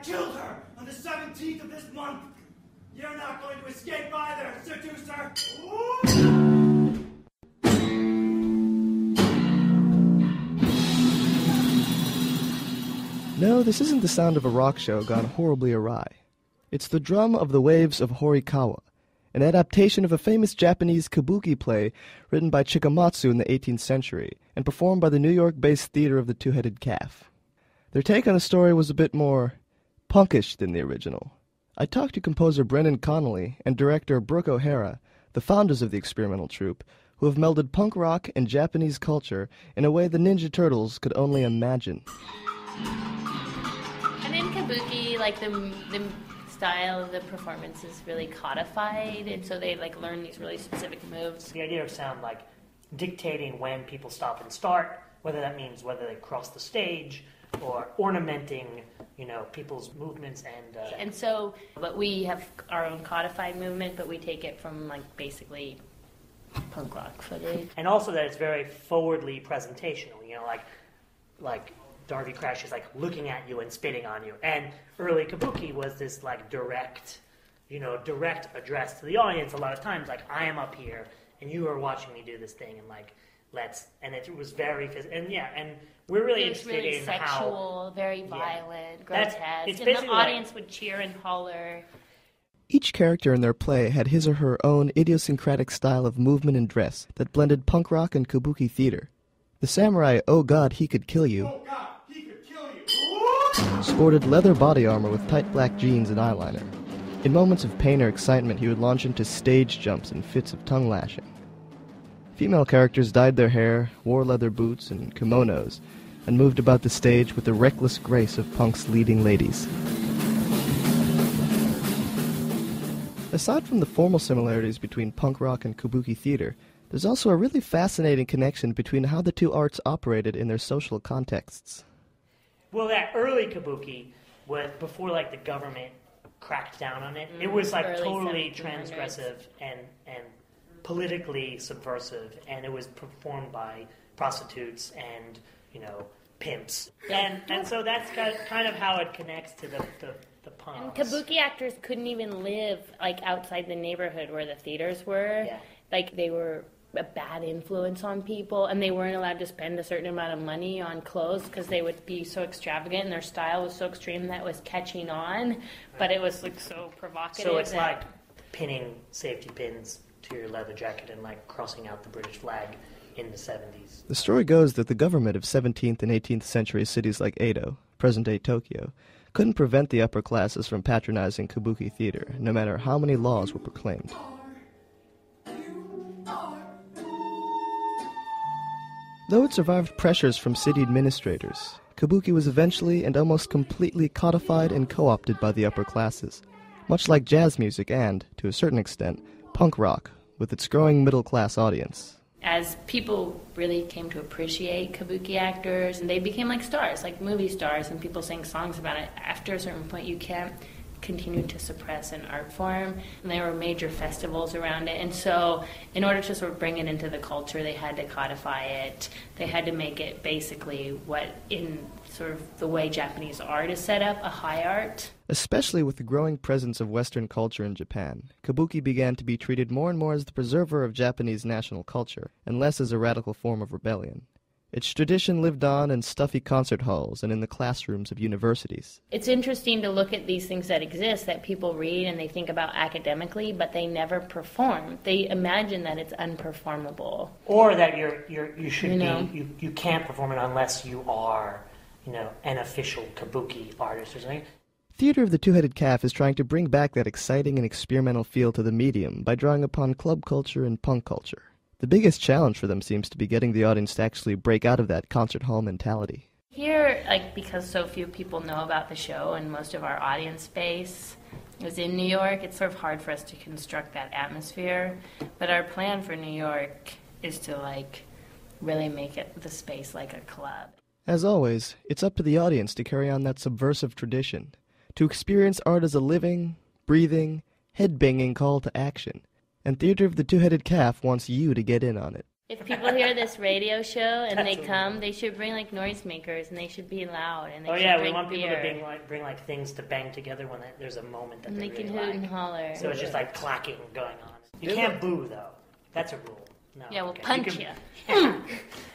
killed her on the 17th of this month. You're not going to escape either, seducer. No, this isn't the sound of a rock show gone horribly awry. It's the drum of the Waves of Horikawa, an adaptation of a famous Japanese kabuki play written by Chikamatsu in the 18th century and performed by the New York-based Theater of the Two-Headed Calf. Their take on the story was a bit more punkish than the original. I talked to composer Brendan Connelly and director Brooke O'Hara, the founders of the experimental troupe, who have melded punk rock and Japanese culture in a way the Ninja Turtles could only imagine. And in kabuki, like the style of the performance is really codified, and so they like learn these really specific moves. The idea of sound like dictating when people stop and start, whether that means whether they cross the stage or ornamenting, people's movements and so, but we have our own codified movement, but we take it from like basically punk rock footage. And also that it's very forwardly presentational, like Darby Crash is like looking at you and spitting on you. And early kabuki was this like direct address to the audience a lot of times, like I am up here and you are watching me do this thing and like and it was very and we're really interested really in sexual, very violent, grotesque, and the audience would cheer and holler. Each character in their play had his or her own idiosyncratic style of movement and dress that blended punk rock and kabuki theater. The samurai, Oh God, He Could Kill You, sported leather body armor with tight black jeans and eyeliner. In moments of pain or excitement, he would launch into stage jumps and fits of tongue lashing. Female characters dyed their hair, wore leather boots and kimonos, and moved about the stage with the reckless grace of punk's leading ladies. Aside from the formal similarities between punk rock and kabuki theater, there's also a really fascinating connection between how the two arts operated in their social contexts. Well, that early kabuki was before like the government cracked down on it. It was like totally transgressive and politically subversive, and it was performed by prostitutes and pimps, and so that's kind of how it connects to the punks. And kabuki actors couldn't even live like outside the neighborhood where the theaters were. Yeah. Like they were a bad influence on people, and they weren't allowed to spend a certain amount of money on clothes because they would be so extravagant and their style was so extreme that it was catching on, but it was like so provocative. So it's like pinning safety pins to your leather jacket and like crossing out the British flag in the 70s. The story goes that the government of 17th and 18th century cities like Edo, present-day Tokyo, couldn't prevent the upper classes from patronizing kabuki theater, no matter how many laws were proclaimed. Though it survived pressures from city administrators, kabuki was eventually and almost completely codified and co-opted by the upper classes, much like jazz music and, to a certain extent, punk rock, with its growing middle-class audience. As people really came to appreciate kabuki actors, and they became like stars, like movie stars, and people sang songs about it, after a certain point you can't continue to suppress an art form, and there were major festivals around it, and so in order to sort of bring it into the culture, they had to codify it, they had to make it basically what in sort of the way Japanese art is set up, a high art. Especially with the growing presence of Western culture in Japan, kabuki began to be treated more and more as the preserver of Japanese national culture, and less as a radical form of rebellion. Its tradition lived on in stuffy concert halls and in the classrooms of universities. It's interesting to look at these things that exist that people read and they think about academically, but they never perform. They imagine that it's unperformable. Or that you can't perform it unless you are, an official kabuki artist or something. Theater of the Two-Headed Calf is trying to bring back that exciting and experimental feel to the medium by drawing upon club culture and punk culture. The biggest challenge for them seems to be getting the audience to actually break out of that concert hall mentality. Here, because so few people know about the show and most of our audience base is in New York, it's sort of hard for us to construct that atmosphere. But our plan for New York is to really make it the space like a club. As always, it's up to the audience to carry on that subversive tradition, to experience art as a living, breathing, head-banging call to action. And Theater of the Two-Headed Calf wants you to get in on it. If people hear this radio show and they come, they should bring like noisemakers and they should be loud and they should we drink want beer. people to bring like things to bang together when there's a moment that And they they can really hoot and like. holler. So it's just like clacking going on. You can't boo though. That's a rule. No. Yeah, we'll okay. punch you. You'll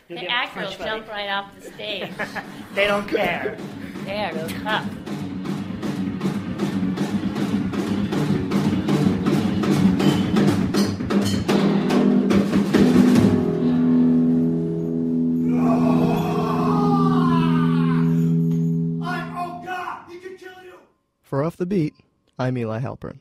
The get actor will punched by jump right off the stage. They don't care. They are tough. Oh God, he could kill you! For Off the Beat, I'm Eli Halpern.